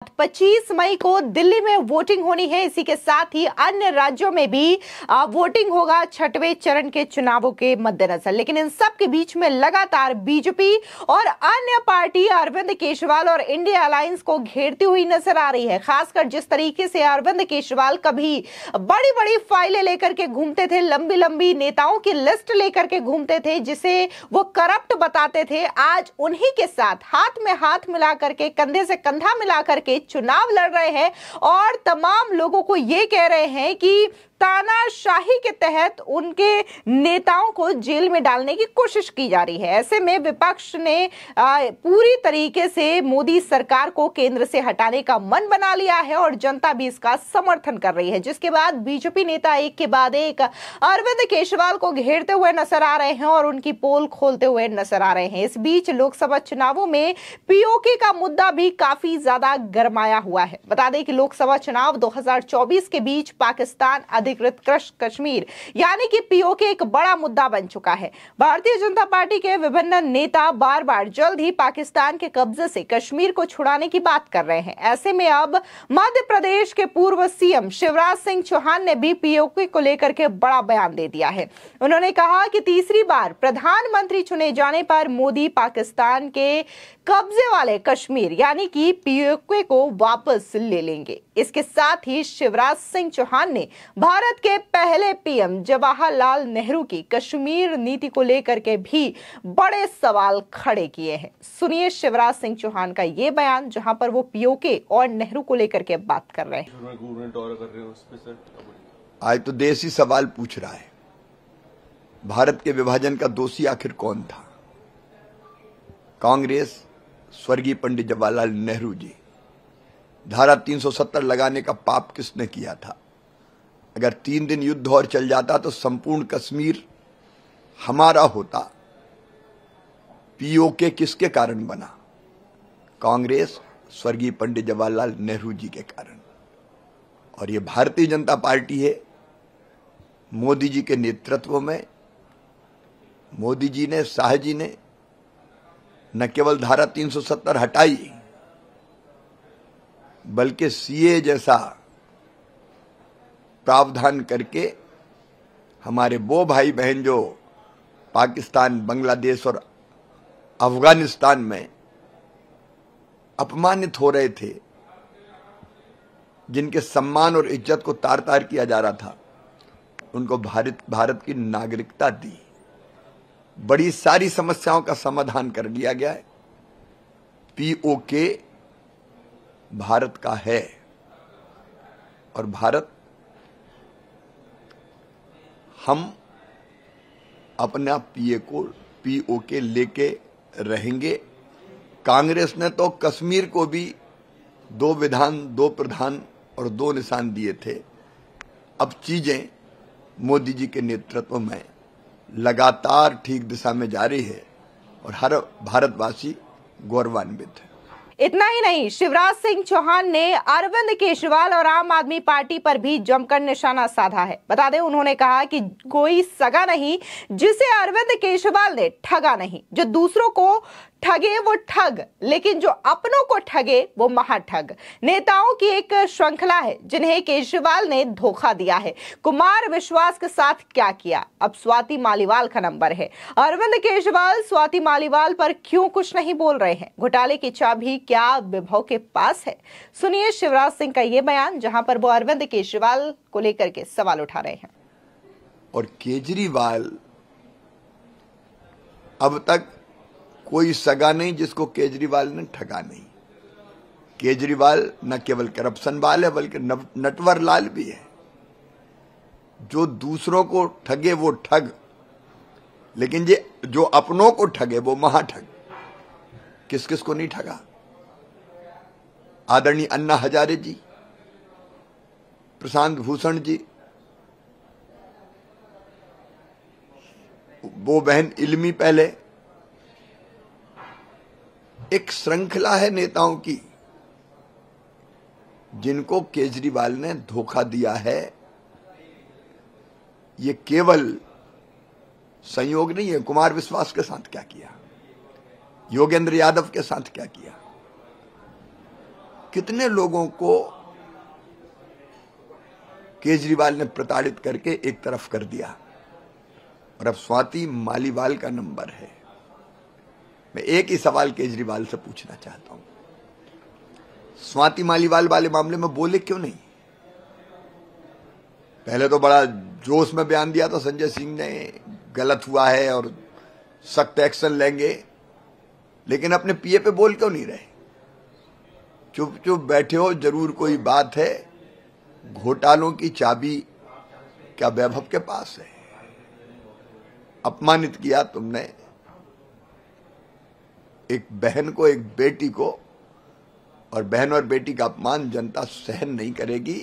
25 मई को दिल्ली में वोटिंग होनी है। इसी के साथ ही अन्य राज्यों में भी वोटिंग होगा छठवें चरण के चुनावों के मद्देनजर। लेकिन इन सब के बीच में लगातार बीजेपी और अन्य पार्टी अरविंद केजरीवाल और इंडिया अलायंस को घेरती हुई नजर आ रही है। खासकर जिस तरीके से अरविंद केजरीवाल कभी बड़ी बड़ी फाइलें लेकर के घूमते थे, लंबी लंबी नेताओं की लिस्ट लेकर के घूमते थे जिसे वो करप्ट बताते थे, आज उन्हीं के साथ हाथ में हाथ मिला करके, कंधे से कंधा मिला करके चुनाव लड़ रहे हैं और तमाम लोगों को यह कह रहे हैं कि तानाशाही के तहत उनके नेताओं को जेल में डालने की कोशिश की जा रही है। ऐसे में विपक्ष ने पूरी तरीके से मोदी सरकार को केंद्र से हटाने का मन बना लिया है और जनता भी इसका समर्थन कर रही है, जिसके बाद बीजेपी नेता एक के बाद एक अरविंद केजरीवाल को घेरते हुए नजर आ रहे हैं और उनकी पोल खोलते हुए नजर आ रहे हैं। इस बीच लोकसभा चुनावों में पीओके का मुद्दा भी काफी ज्यादा गरमाया हुआ है। बता दें कि लोकसभा चुनाव 2024 के बीच पाकिस्तान अधिकृत कश्मीर यानी कि पीओके एक बड़ा मुद्दा बन चुका है। भारतीय जनता पार्टी के विभिन्न नेता बार बार जल्द ही पाकिस्तान के कब्जे से कश्मीर को छुड़ाने की बात कर रहे हैं। ऐसे में अब मध्य प्रदेश के पूर्व सीएम शिवराज सिंह चौहान ने भी पीओके को लेकर के बड़ा बयान दे दिया है। उन्होंने कहा कि तीसरी बार प्रधानमंत्री चुने जाने पर मोदी पाकिस्तान के कब्जे वाले कश्मीर यानी कि पीओके को वापस ले लेंगे। इसके साथ ही शिवराज सिंह चौहान ने भारत के पहले पीएम जवाहरलाल नेहरू की कश्मीर नीति को लेकर के भी बड़े सवाल खड़े किए हैं। सुनिए शिवराज सिंह चौहान का ये बयान, जहां पर वो पीओके और नेहरू को लेकर के बात कर रहे हैं। आज तो देश ही सवाल पूछ रहा है, भारत के विभाजन का दोषी आखिर कौन था? कांग्रेस, स्वर्गीय पंडित जवाहरलाल नेहरू जी। धारा 370 लगाने का पाप किसने किया था? अगर 3 दिन युद्ध और चल जाता तो संपूर्ण कश्मीर हमारा होता। पीओके किसके कारण बना? कांग्रेस, स्वर्गीय पंडित जवाहरलाल नेहरू जी के कारण। और ये भारतीय जनता पार्टी है, मोदी जी के नेतृत्व में। मोदी जी ने, शाह जी ने न केवल धारा 370 हटाई, बल्कि सीए जैसा प्रावधान करके हमारे वो भाई बहन जो पाकिस्तान, बांग्लादेश और अफगानिस्तान में अपमानित हो रहे थे, जिनके सम्मान और इज्जत को तार तार किया जा रहा था, उनको भारत की नागरिकता दी। बड़ी सारी समस्याओं का समाधान कर लिया गया है। पीओके भारत का है और भारत, हम अपना पीओके लेके रहेंगे। कांग्रेस ने तो कश्मीर को भी 2 विधान, 2 प्रधान और 2 निशान दिए थे। अब चीजें मोदी जी के नेतृत्व में लगातार ठीक दिशा में जा रही है और हर भारतवासी गौरवान्वित है। इतना ही नहीं, शिवराज सिंह चौहान ने अरविंद केजरीवाल और आम आदमी पार्टी पर भी जमकर निशाना साधा है। बता दें, उन्होंने कहा कि कोई सगा नहीं जिसे अरविंद केजरीवाल ने ठगा नहीं। जो दूसरों को ठगे वो ठग, लेकिन जो अपनों को ठगे वो महाठग। नेताओं की एक श्रृंखला है जिन्हें केजरीवाल ने धोखा दिया है। कुमार विश्वास के साथ क्या किया, अब स्वाति मालीवाल का नंबर है। अरविंद केजरीवाल स्वाति मालीवाल पर क्यों कुछ नहीं बोल रहे हैं? घोटाले की चाबी क्या विभव के पास है? सुनिए शिवराज सिंह का यह बयान, जहां पर वो अरविंद केजरीवाल को लेकर के सवाल उठा रहे हैं। और केजरीवाल, अब तक कोई सगा नहीं जिसको केजरीवाल ने ठगा नहीं। केजरीवाल न केवल करप्शन वाल है, बल्कि नटवर लाल भी है। जो दूसरों को ठगे वो ठग, लेकिन जो अपनों को ठगे वो महाठग। किस किस को नहीं ठगा? आदरणीय अन्ना हजारे जी, प्रशांत भूषण जी, वो बहन इल्मी, पहले एक श्रृंखला है नेताओं की जिनको केजरीवाल ने धोखा दिया है। ये केवल संयोग नहीं है। कुमार विश्वास के साथ क्या किया, योगेंद्र यादव के साथ क्या किया, कितने लोगों को केजरीवाल ने प्रताड़ित करके एक तरफ कर दिया। और अब स्वाति मालीवाल का नंबर है। मैं एक ही सवाल केजरीवाल से पूछना चाहता हूं, स्वाति मालीवाल वाले मामले में बोले क्यों नहीं? पहले तो बड़ा जोश में बयान दिया था संजय सिंह ने, गलत हुआ है और सख्त एक्शन लेंगे, लेकिन अपने पीए पे बोल क्यों नहीं रहे? चुप चुप बैठे हो, जरूर कोई बात है। घोटालों की चाबी क्या वैभव के पास है? अपमानित किया तुमने एक बहन को, एक बेटी को, और बहन और बेटी का अपमान जनता सहन नहीं करेगी।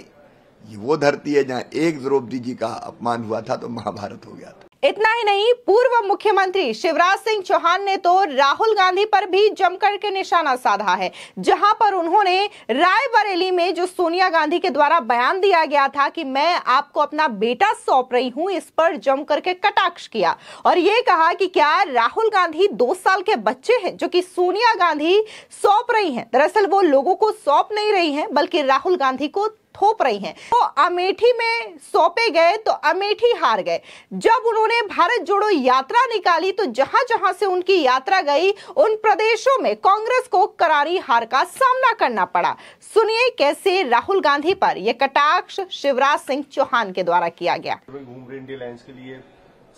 ये वो धरती है जहां एक द्रौपदी जी का अपमान हुआ था तो महाभारत हो गया था। इतना ही नहीं, पूर्व मुख्यमंत्री शिवराज सिंह चौहान ने तो राहुल गांधी पर भी जमकर के निशाना साधा है, जहां पर उन्होंने रायबरेली में जो सोनिया गांधी के द्वारा बयान दिया गया था कि मैं आपको अपना बेटा सौंप रही हूं, इस पर जमकर के कटाक्ष किया और यह कहा कि क्या राहुल गांधी 2 साल के बच्चे हैं जो कि सोनिया गांधी सौंप रही हैं? दरअसल वो लोगों को सौंप नहीं रही हैं, बल्कि राहुल गांधी को थोप रही हैं। तो अमेठी में सौंपे गए तो अमेठी हार गए। जब उन्होंने भारत जोड़ो यात्रा निकाली तो जहां जहां से उनकी यात्रा गई उन प्रदेशों में कांग्रेस को करारी हार का सामना करना पड़ा। सुनिए कैसे राहुल गांधी पर यह कटाक्ष शिवराज सिंह चौहान के द्वारा किया गया। घूम रहे इंडिया लाइंस के लिए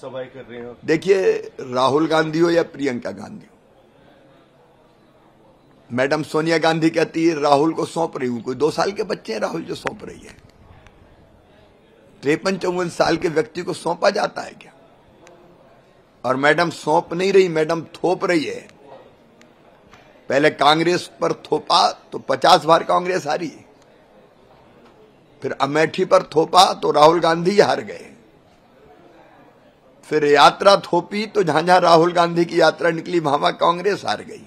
सभाएं कर रहे हैं। देखिए, राहुल गांधी हो या प्रियंका गांधी हो, मैडम सोनिया गांधी कहती है राहुल को सौंप रही हूं। कोई 2 साल के बच्चे हैं राहुल जो सौंप रही है? 53-54 साल के व्यक्ति को सौंपा जाता है क्या? और मैडम सौंप नहीं रही, मैडम थोप रही है। पहले कांग्रेस पर थोपा तो 50 बार कांग्रेस हारी, फिर अमेठी पर थोपा तो राहुल गांधी हार गए, फिर यात्रा थोपी तो जहां जहां राहुल गांधी की यात्रा निकली वहां कांग्रेस हार गई,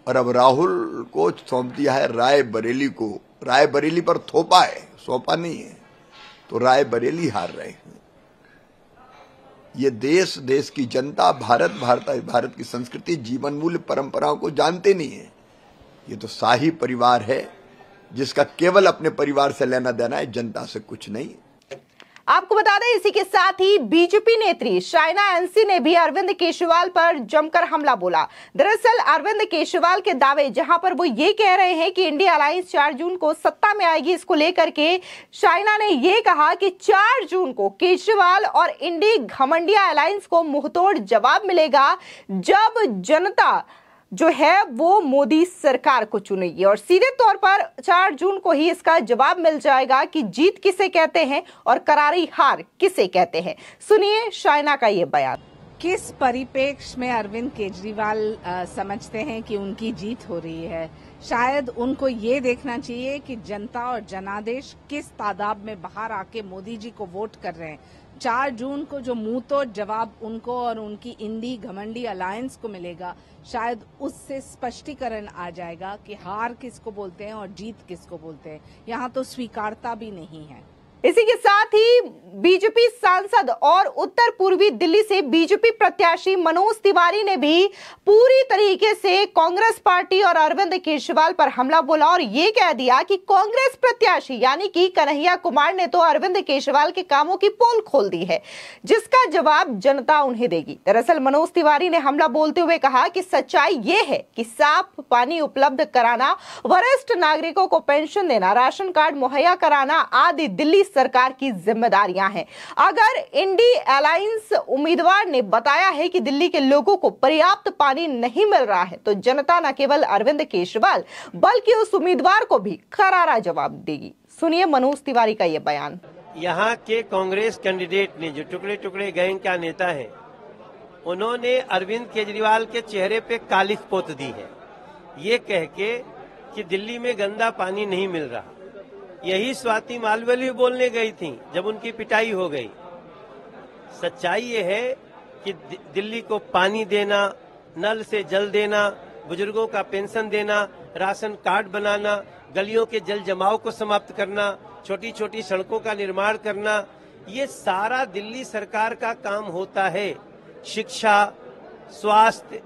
और अब राहुल को सौंप दिया है रायबरेली को। रायबरेली पर थोपा है, सौंपा नहीं है, तो रायबरेली हार रहे हैं। ये देश की जनता भारत की संस्कृति, जीवन मूल्य, परंपराओं को जानते नहीं है। ये तो शाही परिवार है जिसका केवल अपने परिवार से लेना देना है, जनता से कुछ नहीं। आपको बता दें, इसी के साथ ही बीजेपी नेत्री शाइना एनसी ने भी अरविंद केजरीवाल पर जमकर हमला बोला। दरअसल अरविंद केजरीवाल के दावे, जहां पर वो ये कह रहे हैं कि इंडिया अलायंस 4 जून को सत्ता में आएगी, इसको लेकर के शाइना ने ये कहा कि 4 जून को केजरीवाल और इंडी घमंडिया अलायंस को मुंहतोड़ जवाब मिलेगा जब जनता जो है वो मोदी सरकार को चुनेगी, और सीधे तौर पर 4 जून को ही इसका जवाब मिल जाएगा कि जीत किसे कहते हैं और करारी हार किसे कहते हैं। सुनिए शाइना का ये बयान। किस परिप्रेक्ष्य में अरविंद केजरीवाल समझते हैं कि उनकी जीत हो रही है? शायद उनको ये देखना चाहिए कि जनता और जनादेश किस तादाद में बाहर आके मोदी जी को वोट कर रहे हैं। 4 जून को जो मुंह तोड़ जवाब उनको और उनकी इंडी घमंडी अलायंस को मिलेगा, शायद उससे स्पष्टीकरण आ जाएगा कि हार किसको बोलते हैं और जीत किसको बोलते हैं। यहाँ तो स्वीकारता भी नहीं है। इसी के साथ ही बीजेपी सांसद और उत्तर पूर्वी दिल्ली से बीजेपी प्रत्याशी मनोज तिवारी ने भी पूरी तरीके से कांग्रेस पार्टी और अरविंद केजरीवाल पर हमला बोला और ये कह दिया कि कांग्रेस प्रत्याशी यानी कि कन्हैया कुमार ने तो अरविंद केजरीवाल के कामों की पोल खोल दी है, जिसका जवाब जनता उन्हें देगी। दरअसल मनोज तिवारी ने हमला बोलते हुए कहा कि सच्चाई ये है कि साफ पानी उपलब्ध कराना, वरिष्ठ नागरिकों को पेंशन देना, राशन कार्ड मुहैया कराना आदि दिल्ली सरकार की जिम्मेदारियां हैं। अगर इंडी अलायंस उम्मीदवार ने बताया है कि दिल्ली के लोगों को पर्याप्त पानी नहीं मिल रहा है, तो जनता न केवल अरविंद केजरीवाल बल्कि उस उम्मीदवार को भी करारा जवाब देगी। सुनिए मनोज तिवारी का यह बयान। यहाँ के कांग्रेस कैंडिडेट ने, जो टुकड़े टुकड़े गैंग का नेता है, उन्होंने अरविंद केजरीवाल के चेहरे पे कालिख पोत दी है, ये कह के कि दिल्ली में गंदा पानी नहीं मिल रहा। यही स्वाति मालवीय भी बोलने गई थी जब उनकी पिटाई हो गई। सच्चाई ये है कि दिल्ली को पानी देना, नल से जल देना, बुजुर्गों का पेंशन देना, राशन कार्ड बनाना, गलियों के जल जमाव को समाप्त करना, छोटी छोटी सड़कों का निर्माण करना, ये सारा दिल्ली सरकार का काम होता है। शिक्षा, स्वास्थ्य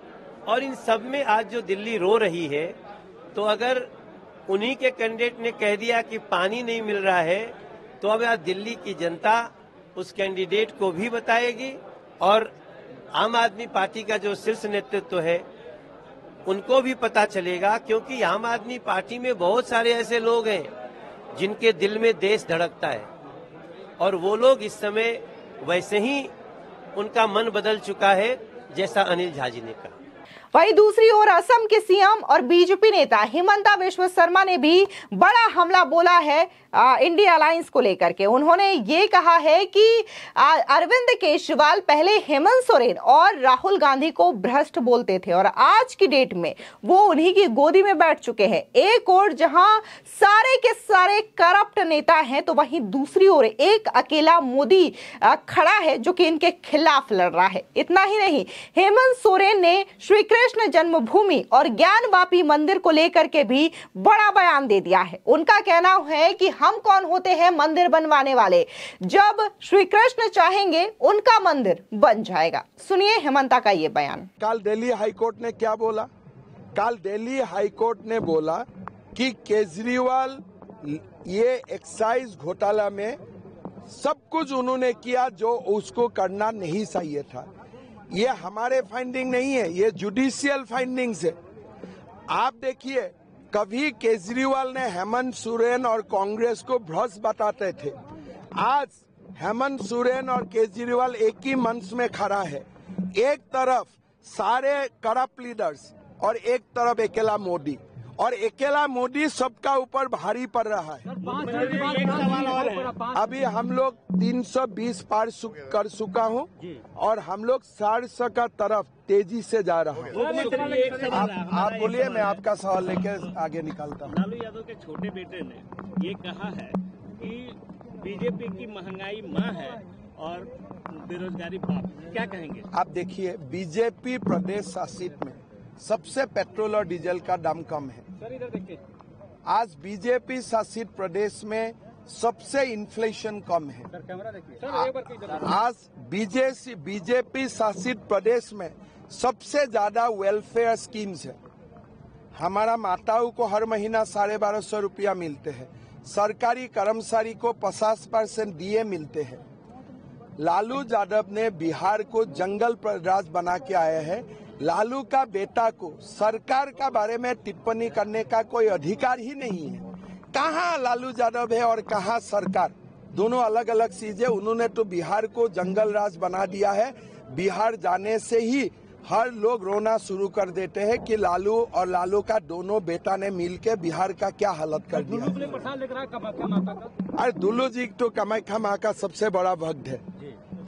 और इन सब में आज जो दिल्ली रो रही है, तो अगर उन्हीं के कैंडिडेट ने कह दिया कि पानी नहीं मिल रहा है, तो अब यहाँ दिल्ली की जनता उस कैंडिडेट को भी बताएगी और आम आदमी पार्टी का जो शीर्ष नेतृत्व है उनको भी पता चलेगा, क्योंकि आम आदमी पार्टी में बहुत सारे ऐसे लोग हैं जिनके दिल में देश धड़कता है और वो लोग इस समय वैसे ही उनका मन बदल चुका है जैसा अनिल झा जी ने कहा। वहीं दूसरी ओर असम के सीएम और बीजेपी नेता हिमंता बिस्वा शर्मा ने भी बड़ा हमला बोला है इंडिया अलायंस को लेकर के। उन्होंने ये कहा है कि अरविंद केजरीवाल पहले हेमंत सोरेन और राहुल गांधी को भ्रष्ट बोलते थे और आज की डेट में वो उन्हीं की गोदी में बैठ चुके हैं। एक ओर जहां सारे के सारे करप्ट नेता हैं, तो वहीं दूसरी ओर एक अकेला मोदी खड़ा है जो कि इनके खिलाफ लड़ रहा है। इतना ही नहीं, हेमंत सोरेन ने श्री कृष्ण जन्मभूमि और ज्ञानवापी मंदिर को लेकर के भी बड़ा बयान दे दिया है। उनका कहना है कि हम कौन होते हैं मंदिर बनवाने वाले, जब श्री कृष्ण चाहेंगे उनका मंदिर बन जाएगा। सुनिए हेमंता का ये बयान। कल दिल्ली हाईकोर्ट ने क्या बोला? कल दिल्ली हाईकोर्ट ने बोला कि केजरीवाल ये एक्साइज घोटाला में सब कुछ उन्होंने किया जो उसको करना नहीं चाहिए था। ये हमारे फाइंडिंग नहीं है, ये जुडिशियल फाइंडिंग्स है। आप देखिए, कभी केजरीवाल ने हेमंत सोरेन और कांग्रेस को भ्रष्ट बताते थे, आज हेमंत सोरेन और केजरीवाल एक ही मंच में खड़ा है। एक तरफ सारे करप्ट लीडर्स और एक तरफ अकेला मोदी, और अकेला मोदी सबका ऊपर भारी पड़ रहा है। अभी हम लोग 320 पार कर चुका हूँ और हम लोग 400 का तरफ तेजी से जा रहा हूँ। आप बोलिए, मैं आपका सवाल लेके आगे निकलता हूँ। लालू यादव के छोटे बेटे ने ये कहा है कि बीजेपी की महंगाई माँ है और बेरोजगारी बाप। क्या कहेंगे? आप देखिए, बीजेपी प्रदेश शासित में सबसे पेट्रोल और डीजल का दाम कम है। सर इधर देखिए, आज बीजेपी शासित प्रदेश में सबसे इन्फ्लेशन कम है। सर कैमरा देखिए। आज बीजेपी शासित प्रदेश में सबसे ज्यादा वेलफेयर स्कीम्स है। हमारा माताओं को हर महीना 1250 रुपया मिलते हैं। सरकारी कर्मचारी को 50% डीए मिलते हैं। लालू यादव ने बिहार को जंगल राज बना के आए हैं। लालू का बेटा को सरकार का बारे में टिप्पणी करने का कोई अधिकार ही नहीं है। कहाँ लालू यादव है और कहाँ सरकार, दोनों अलग अलग चीजें। उन्होंने तो बिहार को जंगल राज बना दिया है। बिहार जाने से ही हर लोग रोना शुरू कर देते हैं कि लालू और लालू का दोनों बेटा ने मिलकर बिहार का क्या हालत कर दिया। अरे दुल्लू जी तो कामाख्या माँ का सबसे बड़ा भक्त है।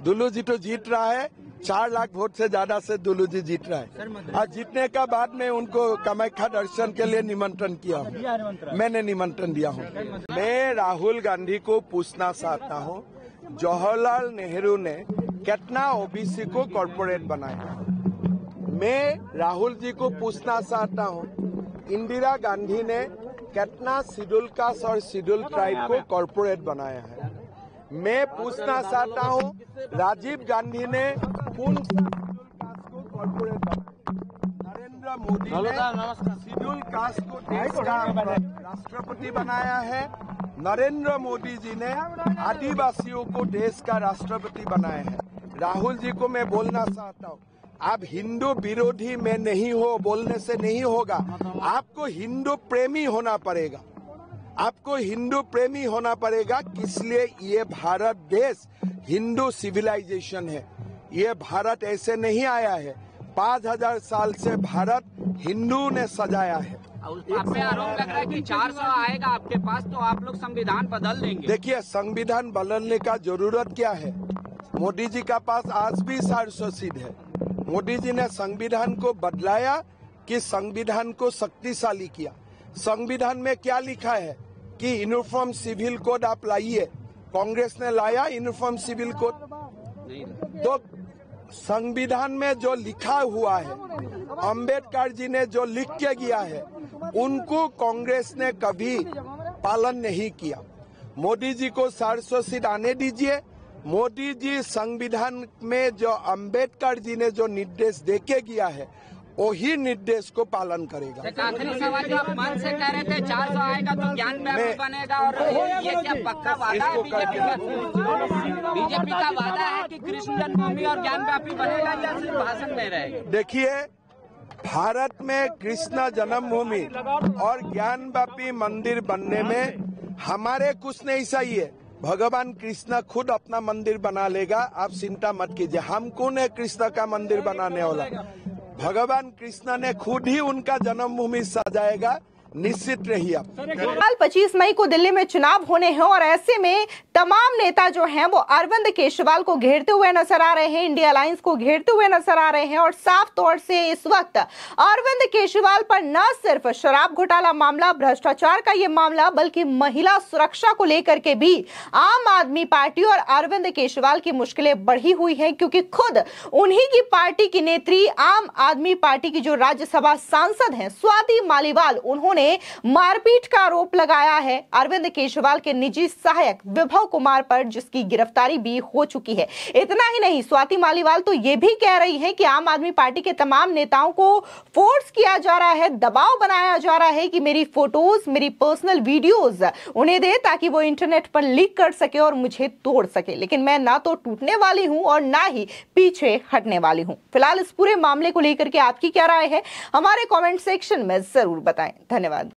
दुल्लू जी तो जीत रहा है, 4 लाख वोट से ज्यादा से दुल्लू जी जीत रहा है। और जीतने का बाद में उनको कामाख्या दर्शन के लिए निमंत्रण किया हूँ। मैंने निमंत्रण दिया हूँ। मैं राहुल गांधी को पूछना चाहता हूँ, जवाहरलाल नेहरू ने कितना ओबीसी को कॉर्पोरेट बनाया? मैं राहुल जी को पूछना चाहता हूँ, इंदिरा गांधी ने कितना शेड्यूल कास्ट और शेड्यूल ट्राइब को कॉर्पोरेट बनाया है? मैं पूछना चाहता हूँ, राजीव गांधी ने कौन सा शेड्यूल कास्ट को कॉर्पोरेट बनाया? नरेंद्र मोदी ने शेड्यूल कास्ट को देश का राष्ट्रपति बनाया है। नरेंद्र मोदी जी ने आदिवासियों को देश का राष्ट्रपति बनाया है। राहुल जी को मैं बोलना चाहता हूँ, आप हिंदू विरोधी में नहीं हो, बोलने से नहीं होगा। आपको हिंदू प्रेमी होना पड़ेगा। आपको हिंदू प्रेमी होना पड़ेगा। इसलिए ये भारत देश हिंदू सिविलाइजेशन है। ये भारत ऐसे नहीं आया है। 5000 साल से भारत हिंदू ने सजाया है। आप पे आरोप लग रहा है कि 400 आएगा आपके पास तो आप लोग संविधान बदल देंगे। देखिए, संविधान बदलने का जरूरत क्या है? मोदी जी का पास आज भी 400 सीट है। मोदी जी ने संविधान को बदलाया कि संविधान को शक्तिशाली किया। संविधान में क्या लिखा है कि यूनिफॉर्म सिविल कोड आप लाइए। कांग्रेस ने लाया यूनिफॉर्म सिविल कोड? तो संविधान में जो लिखा हुआ है, अंबेडकर जी ने जो लिख के गया है, उनको कांग्रेस ने कभी पालन नहीं किया। मोदी जी को 400 सीट आने दीजिए। मोदी जी संविधान में जो अंबेडकर जी ने जो निर्देश देके गया है वही निर्देश को पालन करेगा। एक आखिरी सवाल, जो आप मन से कह रहे थे 400 आएगा तो ज्ञान व्यापी बनेगा, और ये क्या पक्का वादा है बीजेपी का? बीजेपी का वादा है कि कृष्ण जन्मभूमि और ज्ञान व्यापी बनेगा या सिर्फ भाषण में रहेगा? देखिए, भारत में कृष्ण जन्मभूमि और ज्ञान व्यापी मंदिर बनने में हमारे कुछ नहीं सही है। भगवान कृष्ण खुद अपना मंदिर बना लेगा, आप चिंता मत कीजिए। हम कौन है कृष्ण का मंदिर बनाने वाला? भगवान कृष्ण ने खुद ही उनका जन्मभूमि सजाएगा, निश्चित रहिए आप। कल 25 मई को दिल्ली में चुनाव होने हैं और ऐसे में तमाम नेता जो हैं वो अरविंद केजरीवाल को घेरते हुए नजर आ रहे हैं, इंडिया अलायंस को घेरते हुए नजर आ रहे हैं। और साफ तौर से इस वक्त अरविंद केजरीवाल पर न सिर्फ शराब घोटाला मामला, भ्रष्टाचार का ये मामला, बल्कि महिला सुरक्षा को लेकर के भी आम आदमी पार्टी और अरविंद केजरीवाल की मुश्किलें बढ़ी हुई हैं, क्योंकि खुद उन्हीं की पार्टी की नेत्री, आम आदमी पार्टी की जो राज्यसभा सांसद हैं स्वाति मालीवाल, उन्होंने मारपीट का आरोप लगाया है अरविंद केजरीवाल के निजी सहायक विभव कुमार पर, जिसकी गिरफ्तारी भी हो चुकी है। इतना ही नहीं, स्वाति मालीवाल तो यह भी कह रही है कि आम आदमी पार्टी के तमाम नेताओं को फोर्स किया जा रहा है, दबाव बनाया जा रहा है कि मेरी फोटोज, मेरी पर्सनल वीडियोज उन्हें दे ताकि वो इंटरनेट पर लीक कर सके और मुझे तोड़ सके। लेकिन मैं ना तो टूटने वाली हूं और ना ही पीछे हटने वाली हूं। फिलहाल इस पूरे मामले को लेकर के आपकी क्या राय है, हमारे कमेंट सेक्शन में जरूर बताएं। धन्यवाद।